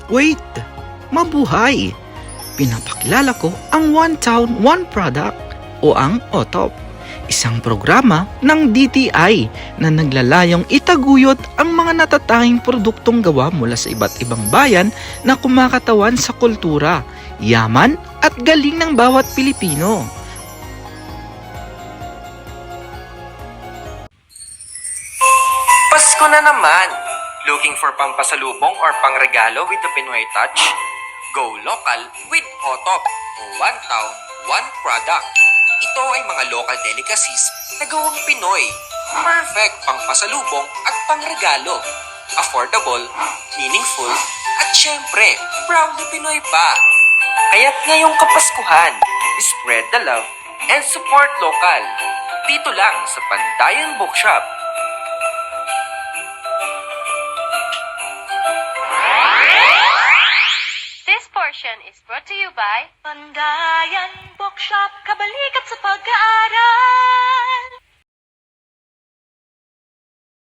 Wait! Mabuhay! Pinapakilala ko ang One Town, One Product o ang OTOP. Isang programa ng DTI na naglalayong itaguyod ang mga natatanging produktong gawa mula sa iba't ibang bayan na kumakatawan sa kultura, yaman at galing ng bawat Pilipino. Pasko na naman! Looking for pampasalubong or pangregalo with the Pinoy touch? Go local with OTOP o One Town, One Product. Ito ay mga local delicacies na gawang Pinoy. Perfect pang pasalubong at pangregalo. Affordable, meaningful, at syempre, proudly Pinoy pa. Kaya't ngayong Kapaskuhan, spread the love and support local. Dito lang sa Pandayan Bookshop. This portion is brought to you by Pandayan Bookshop, Kabali!